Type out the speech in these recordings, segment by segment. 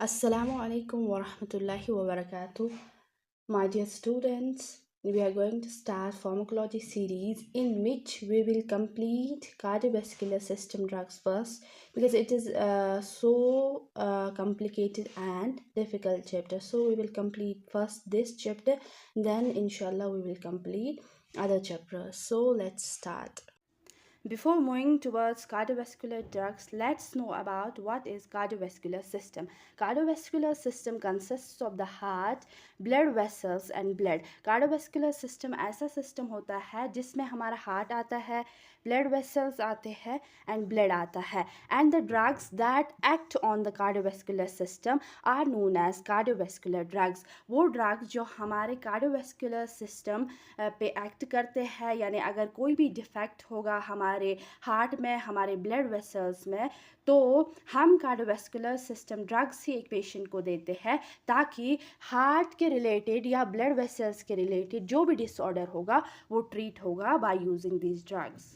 Assalamu alaikum wa rahmatullahi wa barakatuh. My dear students, we are going to start pharmacology series in which we will complete cardiovascular system drugs first because it is so complicated and difficult chapter. So we will complete first this chapter, then inshallah we will complete other chapters. So let's start. Before moving towards cardiovascular drugs, let's know about what is cardiovascular system. Cardiovascular system consists of the heart, blood vessels and blood. Cardiovascular system ऐसा system होता है जिसमें हमारा heart आता है, blood vessels आते हैं and blood आता है. And the drugs that act on the cardiovascular system are known as cardiovascular drugs. वो drugs जो हमारे cardiovascular system पे act करते हैं, यानी अगर कोई भी defect होगा हमारे हार्ट में, हमारे ब्लड वेसल्स में, तो हम कार्डियोवैस्कुलर सिस्टम ड्रग्स ही एक पेशेंट को देते हैं ताकि हार्ट के रिलेटेड या ब्लड वेसल्स के रिलेटेड जो भी डिसऑर्डर होगा वो ट्रीट होगा बाय यूजिंग दीज ड्रग्स.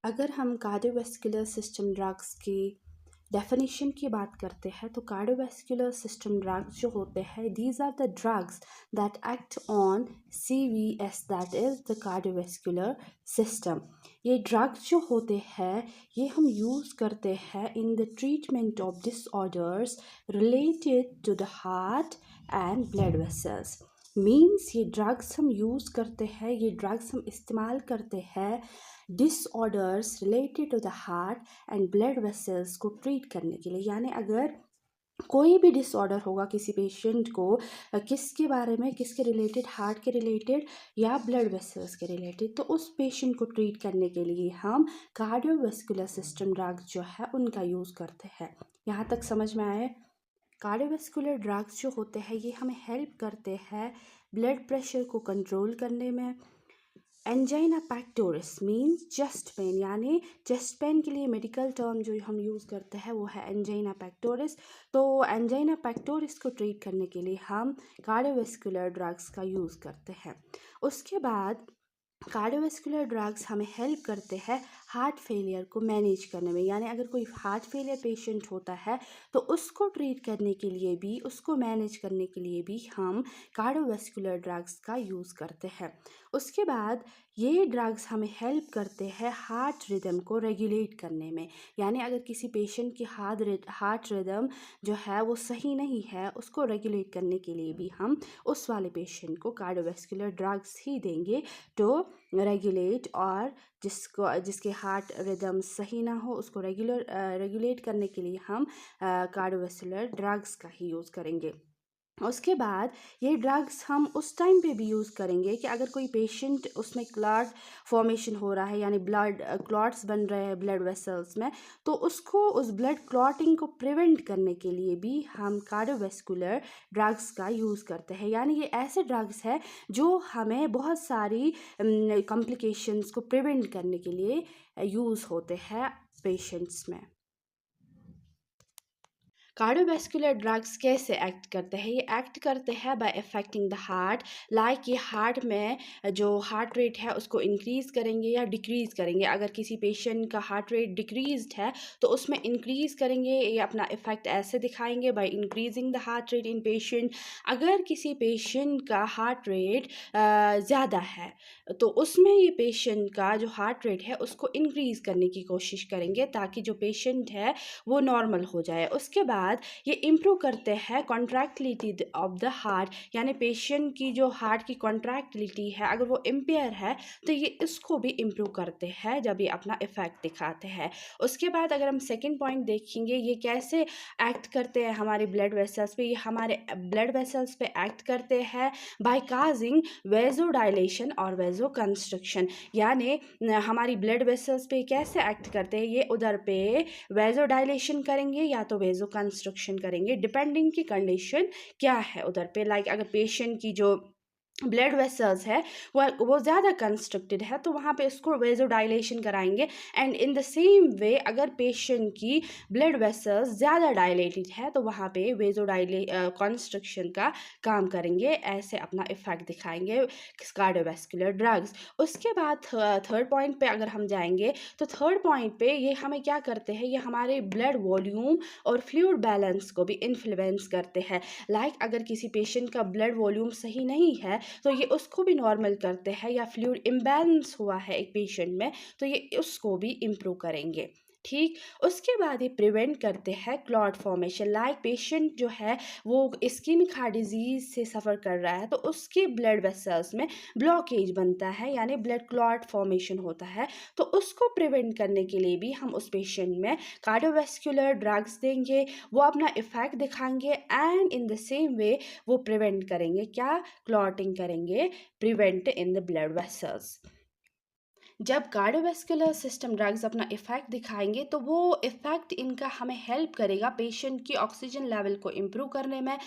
अगर हम कार्डियोवैस्कुलर सिस्टम ड्रग्स की डेफिनेशन की बात करते हैं तो कार्डियोवैस्कुलर सिस्टम ड्रग्स जो होते हैं, these are the drugs that act on CVS, that is the cardiovascular system. ये ड्रग्स जो होते हैं ये हम यूज़ करते हैं in the treatment of disorders related to the heart and blood vessels. Means ये ड्रग्स हम यूज़ करते हैं, ये ड्रग्स हम इस्तेमाल करते हैं disorders related to the heart and blood vessels को ट्रीट करने के लिए. यानी अगर कोई भी डिसऑर्डर होगा किसी पेशेंट को, किसके बारे में, किसके रिलेटेड, हार्ट के रिलेटेड या ब्लड वेसल्स के रिलेटेड, तो उस पेशेंट को ट्रीट करने के लिए हम कार्डियोवैस्कुलर सिस्टम ड्रग्स जो है उनका यूज़ करते हैं. यहाँ तक समझ में आए? कार्डियोवैस्कुलर ड्रग्स जो होते हैं ये हमें हेल्प करते हैं ब्लड प्रेशर को कंट्रोल करने में. Angina pectoris means chest pain, यानी चेस्ट पेन के लिए मेडिकल टर्म जो हम यूज़ करते हैं वो है एंजाइना पैक्टोरिस. तो एंजाइना पैक्टोरिस को ट्रीट करने के लिए हम कार्डियोवैस्कुलर ड्रग्स का यूज़ करते हैं. उसके बाद कार्डियोवैस्कुलर ड्रग्स हमें हेल्प करते हैं हार्ट फेलियर को मैनेज करने में. यानी अगर कोई हार्ट फेलियर पेशेंट होता है तो उसको ट्रीट करने के लिए भी, उसको मैनेज करने के लिए भी हम कार्डियोवैस्कुलर ड्रग्स का यूज़ करते हैं. उसके बाद ये ड्रग्स हमें हेल्प करते हैं हार्ट रिदम को रेगुलेट करने में. यानी अगर किसी पेशेंट की हार्ट रिदम जो है वो सही नहीं है, उसको रेगुलेट करने के लिए भी हम उस वाले पेशेंट को कार्डियोवैस्कुलर ड्रग्स ही देंगे तो रेगुलेट, और जिसके हार्ट रिदम सही ना हो उसको रेगुलेट करने के लिए हम कार्डियोवैस्कुलर ड्रग्स का ही यूज़ करेंगे. उसके बाद ये ड्रग्स हम उस टाइम पे भी यूज़ करेंगे कि अगर कोई पेशेंट उसमें क्लॉट फॉर्मेशन हो रहा है, यानी ब्लड क्लॉट्स बन रहे हैं ब्लड वेसल्स में, तो उसको उस ब्लड क्लॉटिंग को प्रिवेंट करने के लिए भी हम कार्डियोवैस्कुलर ड्रग्स का यूज़ करते हैं. यानी ये ऐसे ड्रग्स है जो हमें बहुत सारी कॉम्प्लिकेशंस को प्रिवेंट करने के लिए यूज़ होते हैं पेशेंट्स में. कार्डियोवैस्कुलर ड्रग्स कैसे एक्ट करते हैं? ये एक्ट करते हैं by affecting the heart, like ये हार्ट में जो हार्ट रेट है उसको इंक्रीज़ करेंगे या डिक्रीज़ करेंगे. अगर किसी पेशेंट का हार्ट रेट डिक्रीज़्ड है तो उसमें इंक्रीज़ करेंगे. ये अपना इफ़ेक्ट ऐसे दिखाएंगे by increasing the heart rate in patient. अगर किसी पेशेंट का हार्ट रेट ज़्यादा है तो उसमें ये पेशेंट का जो हार्ट रेट है उसको इंक्रीज़ करने की कोशिश करेंगे ताकि जो पेशेंट है वो नॉर्मल हो जाए. उसके बाद ये इम्प्रूव करते हैं कॉन्ट्रैक्टिलिटी ऑफ द हार्ट, यानी पेशेंट की जो हार्ट की कॉन्ट्रैक्टिलिटी है अगर वो इम्पेयर है तो ये इसको भी इम्प्रूव करते हैं जब ये अपना इफ़ेक्ट दिखाते हैं. उसके बाद अगर हम सेकंड पॉइंट देखेंगे ये कैसे एक्ट करते हैं हमारे ब्लड वेसल्स पे. ये हमारे ब्लड वेसल्स पे एक्ट करते हैं बाय काजिंग वेजोडाइलेशन और वेजो कंस्ट्रक्शन. यानी हमारी ब्लड वेसल्स पे कैसे एक्ट करते हैं, ये उधर पे वेजोडाइलेशन करेंगे या तो वेजो कंस्ट्रक्शन करेंगे, डिपेंडिंग की कंडीशन क्या है उधर पे. लाइक अगर पेशेंट की जो ब्लड वेसल्स है वो ज़्यादा कंस्ट्रक्टेड है, तो वहाँ पे इसको वेजोडाइलेशन कराएंगे। And in the same way अगर पेशेंट की ब्लड वेसल्स ज़्यादा डायलेटेड है तो वहाँ पे कंस्ट्रक्शन का काम करेंगे, ऐसे अपना इफेक्ट दिखाएंगे कार्डियोवैस्कुलर ड्रग्स। उसके बाद थर्ड पॉइंट पे अगर हम जाएंगे तो थर्ड पॉइंट पे ये हमें क्या करते हैं, ये हमारे ब्लड वॉल्यूम और फ्लूइड बैलेंस को भी इन्फ्लुएंस करते हैं। लाइक अगर किसी पेशेंट का ब्लड वॉल्यूम सही नहीं है तो ये उसको भी नॉर्मल करते हैं, या फ्लूइड इम्बैलेंस हुआ है एक पेशेंट में तो ये उसको भी इम्प्रूव करेंगे। ठीक, उसके बाद ये प्रिवेंट करते हैं क्लॉट फॉर्मेशन। लाइक पेशेंट जो है वो इस्कीमिक हार्ट डिजीज से सफ़र कर रहा है तो उसके ब्लड वेसल्स में ब्लॉकेज बनता है, यानी ब्लड क्लॉट फॉर्मेशन होता है, तो उसको प्रिवेंट करने के लिए भी हम उस पेशेंट में कार्डियोवैस्कुलर ड्रग्स देंगे, वो अपना इफेक्ट दिखाएंगे and in the same way वो प्रिवेंट करेंगे, क्या, क्लॉटिंग करेंगे, prevent in the blood vessels. जब कार्डियोवैस्कुलर सिस्टम ड्रग्स अपना इफ़ेक्ट दिखाएंगे तो वो इफ़ेक्ट इनका हमें हेल्प करेगा पेशेंट की ऑक्सीजन लेवल को इम्प्रूव करने में,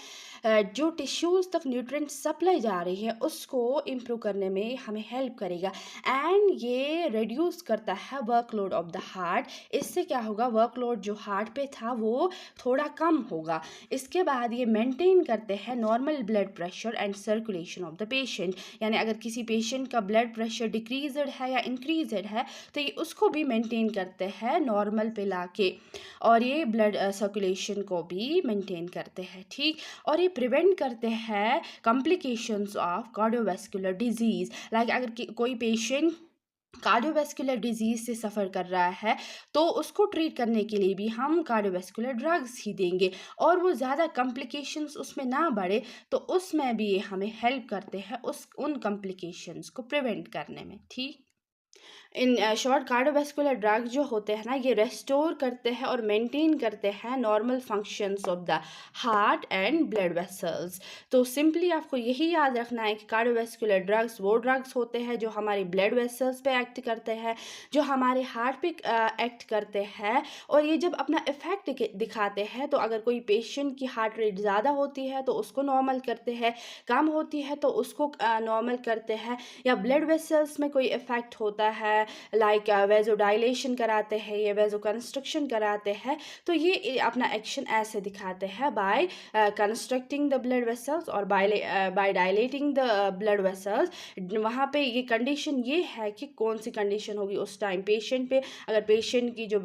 जो टिश्यूज़ तक न्यूट्रिएंट सप्लाई जा रही है उसको इम्प्रूव करने में हमें हेल्प करेगा। एंड ये रिड्यूस करता है वर्कलोड ऑफ द हार्ट। इससे क्या होगा, वर्कलोड जो हार्ट पे था वो थोड़ा कम होगा। इसके बाद ये मेंटेन करते हैं normal blood pressure and circulation of the patient, यानी अगर किसी पेशेंट का ब्लड प्रेशर डिक्रीजड है या इंक्रीजड है तो ये उसको भी मेंटेन करते हैं नॉर्मल पे लाके, और ये ब्लड सर्कुलेशन को भी मेंटेन करते हैं। ठीक, और ये प्रिवेंट करते हैं complications of cardiovascular disease. Like अगर कोई पेशेंट कार्डियोवैस्कुलर डिजीज़ से सफ़र कर रहा है तो उसको ट्रीट करने के लिए भी हम कार्डियोवैस्कुलर ड्रग्स ही देंगे, और वो ज़्यादा कॉम्प्लिकेशंस उसमें ना बढ़े तो उसमें भी ये हमें हेल्प करते हैं उन कॉम्प्लिकेशंस को प्रिवेंट करने में। ठीक, इन शॉर्ट कार्डियोवैस्कुलर ड्रग जो होते हैं ना, ये रेस्टोर करते हैं और मेंटेन करते हैं normal functions of the heart and blood vessels. तो सिंपली आपको यही याद रखना है कि कार्डियोवैस्कुलर ड्रग्स वो ड्रग्स होते हैं जो हमारे ब्लड वेसल्स पे एक्ट करते हैं, जो हमारे हार्ट पे एक्ट करते हैं, और ये जब अपना इफेक्ट दिखाते हैं तो अगर कोई पेशेंट की हार्ट रेट ज़्यादा होती है तो उसको नॉर्मल करते हैं, कम होती है तो उसको नॉर्मल करते हैं, या ब्लड वेसल्स में कोई इफेक्ट होता है लाइक वेजोडाइलेशन कराते हैं, ये वेजो कंस्ट्रक्शन कराते हैं, तो ये अपना एक्शन ऐसे दिखाते हैं by constructing the blood vessels और by dilating the blood vessels. वहाँ पे ये कंडीशन ये है कि कौन सी कंडीशन होगी उस टाइम पेशेंट पे, अगर पेशेंट की जो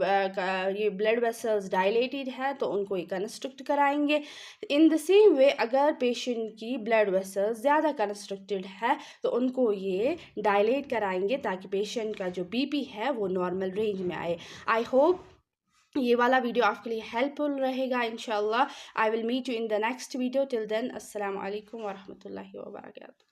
ये ब्लड वेसल्स डायलेटेड है तो उनको ये कंस्ट्रक्ट कराएंगे। इन द सेम वे अगर पेशेंट की ब्लड वेसल्स ज़्यादा कंस्ट्रक्टेड है तो उनको ये डायलेट कराएंगे ताकि पेशेंट का जो बीपी है वो नॉर्मल रेंज में आए। आई होप ये वाला वीडियो आपके लिए हेल्पफुल रहेगा। इंशाल्लाह I will meet you in the next video. Till then अस्सलाम वालेकुम व रहमतुल्लाहि व बरकातहू।